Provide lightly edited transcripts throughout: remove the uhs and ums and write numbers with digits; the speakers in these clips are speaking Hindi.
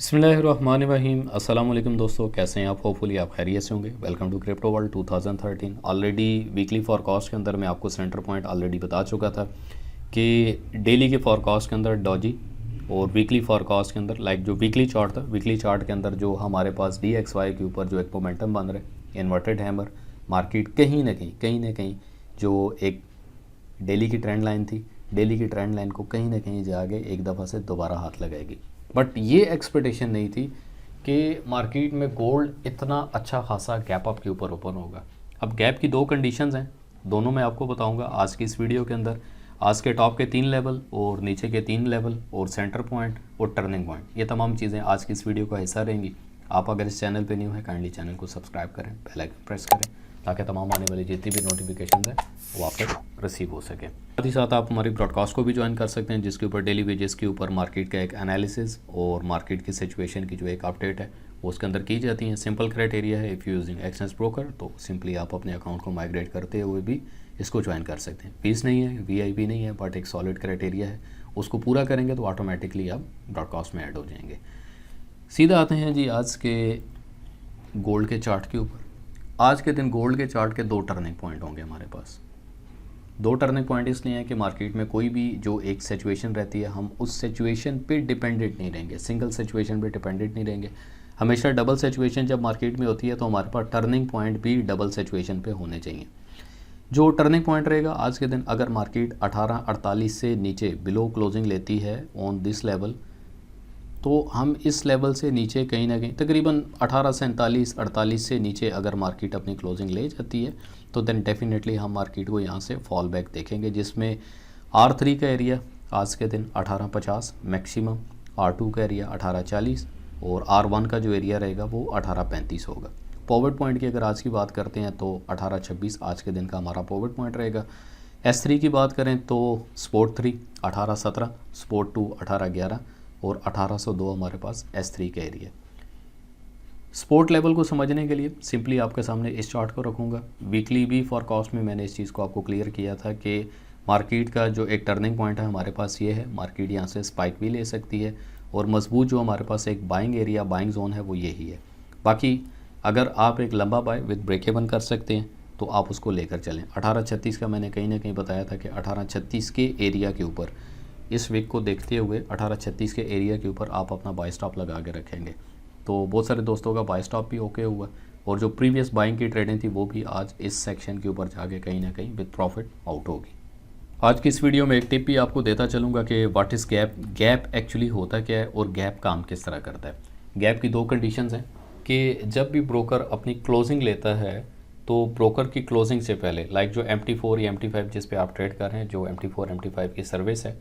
बिस्मिल्लाहिर्रहमानिर्रहीम। अस्सलाम वालेकुम दोस्तों, कैसे हैं आप? होपफुली आप खैरियत से होंगे। Welcome to crypto world 2013। Already weekly forecast के अंदर मैं आपको सेंटर पॉइंट ऑलरेडी बता चुका था कि डेली के फॉरकास्ट के अंदर डॉजी और वीकली फॉरकास्ट के अंदर लाइक जो वीकली चार्ट था, वीकली चार्ट के अंदर जो हमारे पास DXY के ऊपर जो एक मोमेंटम बन रहा है, इन्वर्टेड हैमर, मार्केट कहीं ना कहीं जो एक डेली की ट्रेंड लाइन थी, डेली की ट्रेंड लाइन को कहीं ना कहीं जाके एक दफ़ा से दोबारा हाथ लगाएगी। बट ये एक्सपेक्टेशन नहीं थी कि मार्केट में गोल्ड इतना अच्छा खासा गैप अप के ऊपर ओपन होगा। अब गैप की दो कंडीशंस हैं, दोनों मैं आपको बताऊंगा आज की इस वीडियो के अंदर। आज के टॉप के 3 लेवल और नीचे के 3 लेवल और सेंटर पॉइंट और टर्निंग पॉइंट, ये तमाम चीज़ें आज की इस वीडियो का हिस्सा रहेंगी। आप अगर इस चैनल पे न्यू है, काइंडली चैनल को सब्सक्राइब करें, बेल आइकन प्रेस करें ताकि तमाम आने वाली जितनी भी नोटिफिकेशन है वो आप तक रिसीव हो सके। साथ ही साथ आप हमारी ब्रॉडकास्ट को भी ज्वाइन कर सकते हैं, जिसके ऊपर डेली वेजेस के ऊपर मार्केट का एक एनालिसिस और मार्केट की सिचुएशन की जो एक अपडेट है वो उसके अंदर की जाती है। सिंपल क्राइटेरिया है, इफ़ यूजिंग एक्सचेंज ब्रोकर तो सिंपली आप अपने अकाउंट को माइग्रेट करते हुए भी इसको ज्वाइन कर सकते हैं। फीस नहीं है, VIP नहीं है, बट एक सॉलिड क्राइटेरिया है, उसको पूरा करेंगे तो ऑटोमेटिकली आप ब्रॉडकास्ट में ऐड हो जाएंगे। सीधा आते हैं जी आज के गोल्ड के चार्ट के ऊपर। आज के दिन गोल्ड के चार्ट के 2 टर्निंग पॉइंट होंगे हमारे पास। 2 टर्निंग पॉइंट इसलिए हैं कि मार्केट में कोई भी जो एक सिचुएशन रहती है, हम उस सिचुएशन पे डिपेंडेंट नहीं रहेंगे, सिंगल सिचुएशन पे डिपेंडेंट नहीं रहेंगे। हमेशा डबल सिचुएशन जब मार्केट में होती है तो हमारे पास टर्निंग पॉइंट भी डबल सिचुएशन पे होने चाहिए। जो टर्निंग पॉइंट रहेगा आज के दिन, अगर मार्केट 1848 से नीचे बिलो क्लोजिंग लेती है ऑन दिस लेवल, तो हम इस लेवल से नीचे कहीं ना कहीं तकरीबन 1847-48 से नीचे अगर मार्केट अपनी क्लोजिंग ले जाती है तो देन डेफिनेटली हम मार्केट को यहाँ से फॉल बैक देखेंगे, जिसमें R3 का एरिया आज के दिन 1850 मैक्सिमम, R2 का एरिया 1840 और R1 का जो एरिया रहेगा वो 1835 होगा। पॉवर्ट पॉइंट की अगर आज की बात करते हैं तो 1826 आज के दिन का हमारा पॉवर्ट पॉइंट रहेगा। S3 की बात करें तो स्पोर्ट 3 1817, स्पोर्ट 2 1811 और 1802 हमारे पास S3 का एरिया। स्पोर्ट लेवल को समझने के लिए सिंपली आपके सामने इस चार्ट को रखूँगा। वीकली भी फॉरकास्ट में मैंने इस चीज़ को आपको क्लियर किया था कि मार्केट का जो एक टर्निंग पॉइंट है हमारे पास ये है, मार्केट यहाँ से स्पाइक भी ले सकती है और मजबूत जो हमारे पास एक बाइंग एरिया, बाइंग जोन है वो यही है। बाकी अगर आप एक लंबा बाय विद ब्रेक इवन कर सकते हैं तो आप उसको लेकर चलें। 1836 का मैंने कहीं ना कहीं बताया था कि 1836 के एरिया के ऊपर इस वीक को देखते हुए 1836 के एरिया के ऊपर आप अपना बाय स्टॉप लगा के रखेंगे। तो बहुत सारे दोस्तों का बाय स्टॉप भी ओके हुआ और जो प्रीवियस बाइंग की ट्रेडिंग थी वो भी आज इस सेक्शन के ऊपर जाके कहीं ना कहीं विद प्रॉफिट आउट होगी। आज की इस वीडियो में एक टिप भी आपको देता चलूँगा कि what is gap, gap actually होता क्या है और गैप काम किस तरह करता है। गैप की 2 कंडीशंस हैं कि जब भी ब्रोकर अपनी क्लोजिंग लेता है तो ब्रोकर की क्लोजिंग से पहले लाइक जो MT4 या MT5 जिस पे आप ट्रेड कर रहे हैं, जो MT4 MT5 की सर्विस है,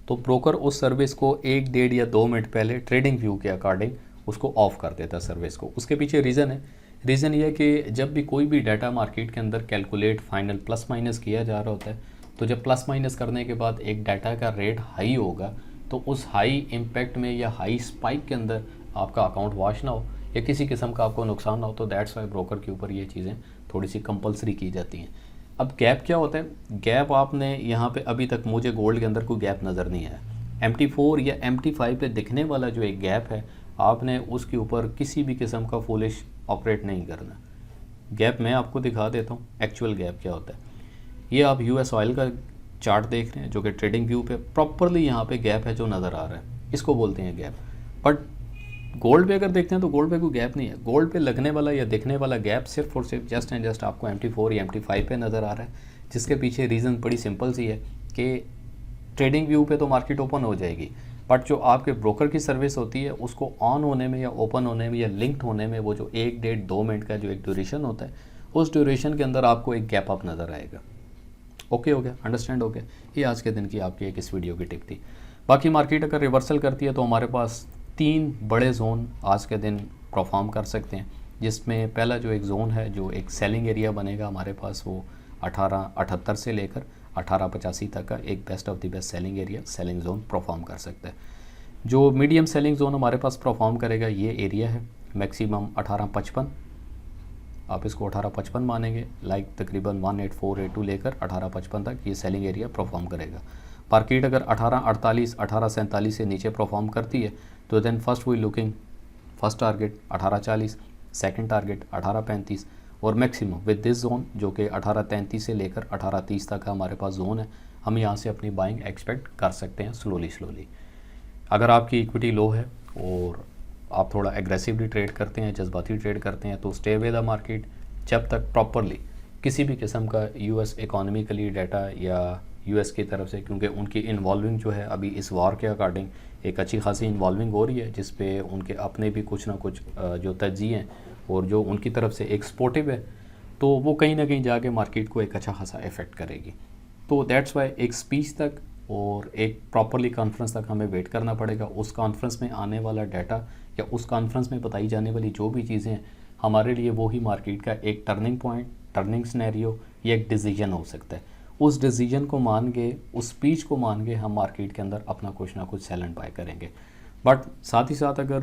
तो ब्रोकर उस सर्विस को 1, 1.5 या 2 मिनट पहले ट्रेडिंग व्यू के अकॉर्डिंग उसको ऑफ कर देता है सर्विस को। उसके पीछे रीज़न है, रीज़न ये है कि जब भी कोई भी डाटा मार्केट के अंदर कैलकुलेट फाइनल प्लस माइनस किया जा रहा होता है, तो जब प्लस माइनस करने के बाद एक डाटा का रेट हाई होगा तो उस हाई इम्पैक्ट में या हाई स्पाइक के अंदर आपका अकाउंट वॉश ना हो या किसी किस्म का आपको नुकसान ना हो, तो दैट्स वाई ब्रोकर के ऊपर ये चीज़ें थोड़ी सी कंपलसरी की जाती हैं। अब गैप क्या होता है? गैप आपने यहाँ पे अभी तक मुझे गोल्ड के अंदर कोई गैप नज़र नहीं आया। MT4 या MT5 पे दिखने वाला जो एक गैप है, आपने उसके ऊपर किसी भी किस्म का फुलिश ऑपरेट नहीं करना। गैप मैं आपको दिखा देता हूँ एक्चुअल गैप क्या होता है। ये आप US ऑयल का चार्ट देख रहे हैं जो कि ट्रेडिंग व्यू पे प्रॉपरली यहाँ पे गैप है जो नज़र आ रहा है, इसको बोलते हैं गैप। बट गोल्ड पे अगर देखते हैं तो गोल्ड पे कोई गैप नहीं है। गोल्ड पे लगने वाला या दिखने वाला गैप सिर्फ और सिर्फ जस्ट एंड जस्ट आपको MT4 या MT5 पे नज़र आ रहा है, जिसके पीछे रीज़न बड़ी सिंपल सी है कि ट्रेडिंग व्यू पे तो मार्केट ओपन हो जाएगी, बट जो आपके ब्रोकर की सर्विस होती है उसको ऑन होने में या ओपन होने में या लिंक्ड होने में वो जो 1, 1.5, 2 मिनट का जो एक ड्यूरेशन होता है, उस ड्यूरेशन के अंदर आपको एक गैप अप नज़र आएगा। ओके हो गया, अंडरस्टैंड हो गया। ये आज के दिन की आपकी एक इस वीडियो की टिप थी। बाकी मार्केट अगर रिवर्सल करती है तो हमारे पास 3 बड़े जोन आज के दिन परफॉर्म कर सकते हैं, जिसमें पहला जो एक जोन है, जो एक सेलिंग एरिया बनेगा हमारे पास, वो 1878 से लेकर 1885 तक का एक best of the best selling area, selling zone perform कर सकता है। जो मीडियम सेलिंग जोन हमारे पास परफॉर्म करेगा ये एरिया है मैक्सिमम 1855, आप इसको 1855 मानेंगे, लाइक तकरीबन 18482 लेकर 1855 तक ये सेलिंग एरिया परफॉर्म करेगा। मार्केट अगर 1848 1847 से नीचे परफॉर्म करती है तो then first we looking first target 1840, second target 1835 और मैक्सिमम विद दिस जोन जो कि 1833 से लेकर 1830 तक का हमारे पास जोन है, हम यहाँ से अपनी बाइंग एक्सपेक्ट कर सकते हैं स्लोली। अगर आपकी इक्विटी लो है और आप थोड़ा एग्रेसिवली ट्रेड करते हैं, जज्बाती ट्रेड करते हैं, तो स्टे विद द मार्केट जब तक प्रॉपरली किसी भी किस्म का यूएस इकोनॉमिकली डाटा या यूएस की तरफ से, क्योंकि उनकी इन्वॉल्विंग जो है अभी इस वार के अकॉर्डिंग एक अच्छी खासी इन्वॉल्विंग हो रही है, जिस पे उनके अपने भी कुछ ना कुछ जो तरजीह हैं और जो उनकी तरफ से एक सपोर्टिव है, तो वो कहीं ना कहीं जाके मार्केट को एक अच्छा खासा इफेक्ट करेगी। तो दैट्स वाई एक स्पीच तक और एक प्रॉपरली कॉन्फ्रेंस तक हमें वेट करना पड़ेगा। उस कॉन्फ्रेंस में आने वाला डाटा या उस कॉन्फ्रेंस में बताई जाने वाली जो भी चीज़ें हैं हमारे लिए वो ही मार्केट का एक टर्निंग पॉइंट, टर्निंग सिनेरियो या एक डिसीजन हो सकता है। उस डिसीजन को मान के, उस स्पीच को मान के हम मार्केट के अंदर अपना कुछ ना कुछ सेल एंड बाय करेंगे। बट साथ ही साथ अगर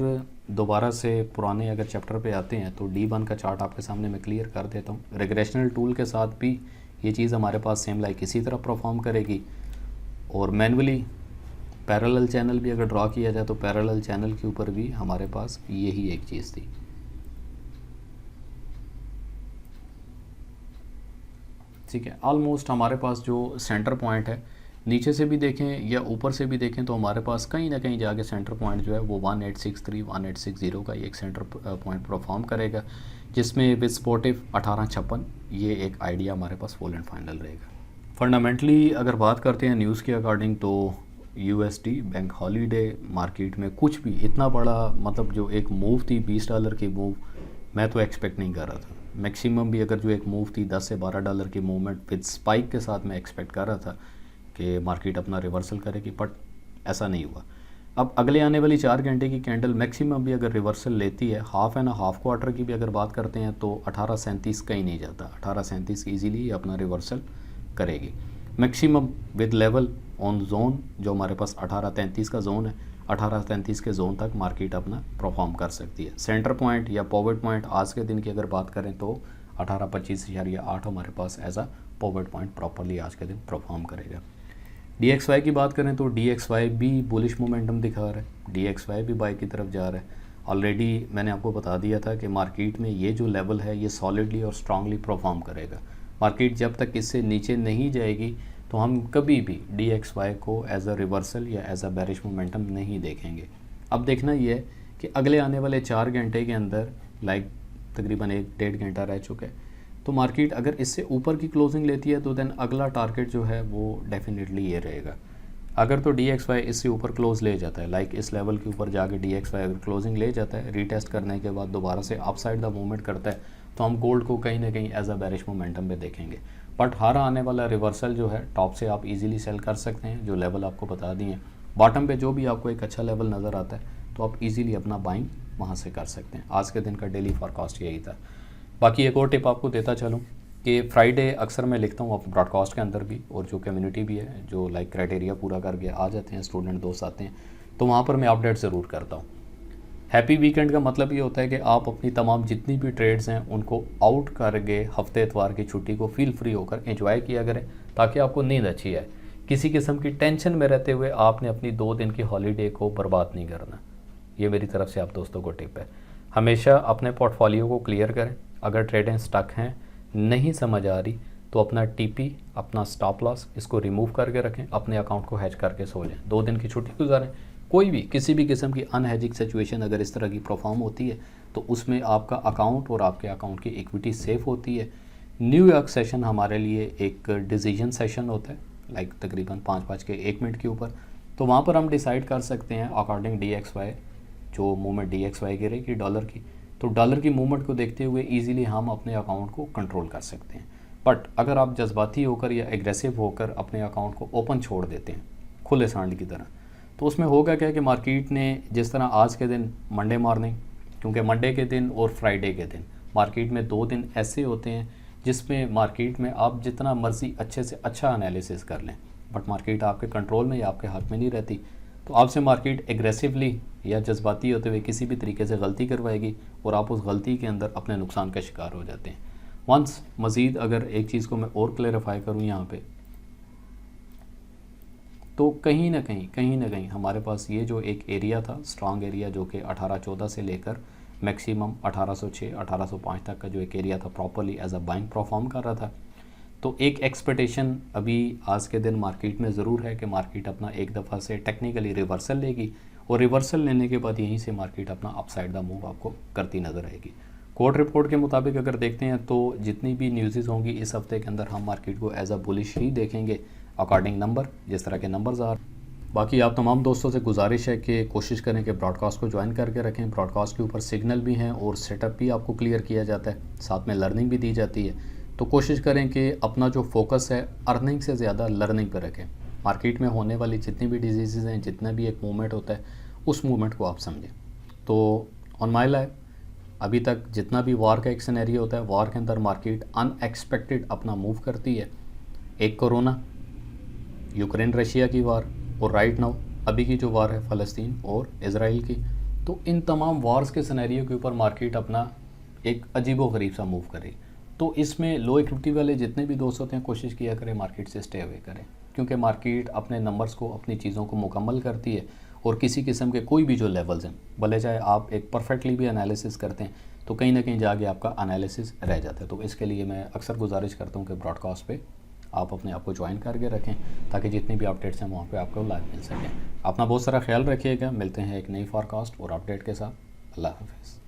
दोबारा से पुराने अगर चैप्टर पे आते हैं तो D1 का चार्ट आपके सामने मैं क्लियर कर देता हूँ। रिग्रेशनल टूल के साथ भी ये चीज़ हमारे पास सेम लाइक इसी तरह परफॉर्म करेगी और मैनुअली पैरेलल चैनल भी अगर ड्रॉ किया जाए तो पैरेलल चैनल के ऊपर भी हमारे पास यही एक चीज़ थी। ठीक है, ऑलमोस्ट हमारे पास जो सेंटर पॉइंट है, नीचे से भी देखें या ऊपर से भी देखें तो हमारे पास कहीं ना कहीं जाके सेंटर पॉइंट जो है वो 1863 1860 का एक सेंटर पॉइंट परफॉर्म करेगा, जिसमें विद सपोर्टिव 1856 ये एक आइडिया हमारे पास फुल एंड फाइनल रहेगा। फंडामेंटली अगर बात करते हैं न्यूज़ के अकॉर्डिंग तो USD बैंक हॉलीडे मार्केट में कुछ भी इतना बड़ा मतलब जो एक मूव थी $20 की मूव, मैं तो एक्सपेक्ट नहीं कर रहा था। मैक्सिमम भी अगर जो एक मूव थी $10 से $12 की मूवमेंट विद स्पाइक के साथ मैं एक्सपेक्ट कर रहा था कि मार्केट अपना रिवर्सल करेगी, बट ऐसा नहीं हुआ। अब अगले आने वाली 4 घंटे की कैंडल मैक्सिमम भी अगर रिवर्सल लेती है, हाफ एंड हाफ क्वार्टर की भी अगर बात करते हैं तो 1837 कहीं नहीं जाता, 1837 ईजीली अपना रिवर्सल करेगी। Maximum with level on zone जो हमारे पास 1833 का जोन है, 1833 के जोन तक मार्केट अपना परफॉर्म कर सकती है। सेंटर पॉइंट या पॉवर्ट पॉइंट आज के दिन की अगर बात करें तो 1825.8 हमारे पास एज अ पॉवर्ट पॉइंट प्रॉपरली आज के दिन परफॉर्म करेगा। DXY की बात करें तो DXY भी बुलिश मोमेंटम दिखा रहा है, DXY भी बाई की तरफ जा रहा है। ऑलरेडी मैंने आपको बता दिया था कि मार्केट में ये जो लेवल है ये सॉलिडली और स्ट्रांगली परफॉर्म करेगा। मार्केट जब तक इससे नीचे नहीं जाएगी तो हम कभी भी DXY को एज अ रिवर्सल या एज अ बेरिश मोमेंटम नहीं देखेंगे। अब देखना ये है कि अगले आने वाले 4 घंटे के अंदर लाइक तकरीबन 1-1.5 घंटा रह चुका है, तो मार्केट अगर इससे ऊपर की क्लोजिंग लेती है तो देन अगला टारगेट जो है वो डेफिनेटली ये रहेगा। अगर तो DXY इससे ऊपर क्लोज ले जाता है, लाइक इस लेवल के ऊपर जाके DXY अगर क्लोजिंग ले जाता है, रीटेस्ट करने के बाद दोबारा से अपसाइड द मूवमेंट करता है, तो हम गोल्ड को कहीं ना कहीं एज अ बेरिश मोमेंटम पे देखेंगे। बट हर आने वाला रिवर्सल जो है टॉप से आप इजीली सेल कर सकते हैं, जो लेवल आपको बता दिए। बॉटम पे जो भी आपको एक अच्छा लेवल नज़र आता है तो आप इजीली अपना बाइंग वहाँ से कर सकते हैं। आज के दिन का डेली फॉरकास्ट यही था। बाकी एक और टिप आपको देता चलूँ कि फ्राइडे अक्सर मैं लिखता हूँ ब्रॉडकास्ट के अंदर भी, और जो कम्युनिटी भी है जो लाइक क्राइटेरिया पूरा करके आ जाते हैं, स्टूडेंट दोस्त आते हैं, तो वहाँ पर मैं अपडेट ज़रूर करता हूँ। हैप्पी वीकेंड का मतलब ये होता है कि आप अपनी तमाम जितनी भी ट्रेड्स हैं उनको आउट करके हफ्ते इतवार की छुट्टी को फील फ्री होकर एंजॉय किया करें, ताकि आपको नींद अच्छी आए। किसी किस्म की टेंशन में रहते हुए आपने अपनी 2 दिन की हॉलीडे को बर्बाद नहीं करना। ये मेरी तरफ से आप दोस्तों को टिप है। हमेशा अपने पोर्टफोलियो को क्लियर करें। अगर ट्रेडें स्टक हैं, नहीं समझ आ रही, तो अपना TP, अपना स्टॉप लॉस इसको रिमूव करके रखें, अपने अकाउंट को हैज करके सो जाएं, 2 दिन की छुट्टी गुजारें। कोई भी किसी भी किस्म की अनहेजिंग सिचुएशन अगर इस तरह की परफॉर्म होती है तो उसमें आपका अकाउंट और आपके अकाउंट की इक्विटी सेफ होती है। न्यूयॉर्क सेशन हमारे लिए एक डिसीजन सेशन होता है, लाइक तकरीबन 5:01 के ऊपर, तो वहाँ पर हम डिसाइड कर सकते हैं अकॉर्डिंग DXY, जो मूवमेंट DXY गिरेगी डॉलर की, तो डॉलर की मूवमेंट को देखते हुए ईजिली हम अपने अकाउंट को कंट्रोल कर सकते हैं। बट अगर आप जज्बाती होकर या एग्रेसिव होकर अपने अकाउंट को ओपन छोड़ देते हैं खुले सांड की तरह, तो उसमें होगा क्या कि मार्केट ने जिस तरह आज के दिन मंडे मॉर्निंग, क्योंकि मंडे के दिन और फ्राइडे के दिन मार्केट में 2 दिन ऐसे होते हैं जिसमें मार्केट में आप जितना मर्जी अच्छे से अच्छा एनालिसिस कर लें, बट मार्केट आपके कंट्रोल में या आपके हाथ में नहीं रहती, तो आपसे मार्केट एग्रेसिवली या जज्बाती होते हुए किसी भी तरीके से गलती करवाएगी और आप उस गलती के अंदर अपने नुकसान का शिकार हो जाते हैं। वंस मज़ीद अगर एक चीज़ को मैं और क्लेरिफाई करूँ यहाँ पे, तो कहीं ना कहीं हमारे पास ये जो एक एरिया था, स्ट्रांग एरिया, जो कि 1814 से लेकर मैक्सिमम 1806 1805 तक का जो एक एरिया था, properly as a buying perform कर रहा था। तो एक एक्सपेक्टेशन अभी आज के दिन मार्केट में ज़रूर है कि मार्केट अपना एक दफ़ा से टेक्निकली रिवर्सल लेगी, और रिवर्सल लेने के बाद यहीं से मार्केट अपना अपसाइड द मूव आपको करती नज़र आएगी। कोर्ट रिपोर्ट के मुताबिक अगर देखते हैं तो जितनी भी न्यूज़ होंगी इस हफ्ते के अंदर हम मार्केट को एज अ बुलिश ही देखेंगे अकॉर्डिंग नंबर, जिस तरह के नंबर्स आ। बाकी आप तमाम दोस्तों से गुजारिश है कि कोशिश करें कि ब्रॉडकास्ट को ज्वाइन करके रखें। ब्रॉडकास्ट के ऊपर सिग्नल भी हैं और सेटअप भी आपको क्लियर किया जाता है, साथ में लर्निंग भी दी जाती है। तो कोशिश करें कि अपना जो फोकस है अर्निंग से ज़्यादा लर्निंग पर रखें। मार्केट में होने वाली जितनी भी डिजीज़ हैं, जितना भी एक मूवमेंट होता है, उस मूवमेंट को आप समझें। तो ऑन माई लाइफ अभी तक जितना भी वार का एक सिनेरियो होता है, वार के अंदर मार्केट अनएक्सपेक्टेड अपना मूव करती है। एक कोरोना, यूक्रेन रशिया की वार, और राइट नाउ अभी की जो वार है फ़लस्तीन और इज़राइल की। तो इन तमाम वार्स के सिनेरियो के ऊपर मार्केट अपना एक अजीबो गरीब सा मूव करे। तो इसमें लो इक्विटी वाले जितने भी दोस्त होते हैं, कोशिश किया करें मार्केट से स्टे अवे करें, क्योंकि मार्केट अपने नंबर्स को, अपनी चीज़ों को मुकम्मल करती है। और किसी किस्म के कोई भी जो लेवल्स हैं, भले चाहे आप एक परफेक्टली भी एनालिसिस करते हैं, तो कहीं ना कहीं जाके आपका एनालिसिस रह जाता है। तो इसके लिए मैं अक्सर गुजारिश करता हूँ कि ब्रॉडकास्ट पे आप अपने आप को ज्वाइन करके रखें, ताकि जितनी भी अपडेट्स हैं वहाँ पे आपको लाइव मिल सकें। अपना बहुत सारा ख्याल रखिएगा। मिलते हैं एक नई फॉरकास्ट और अपडेट के साथ। अल्लाह हाफ़िज़।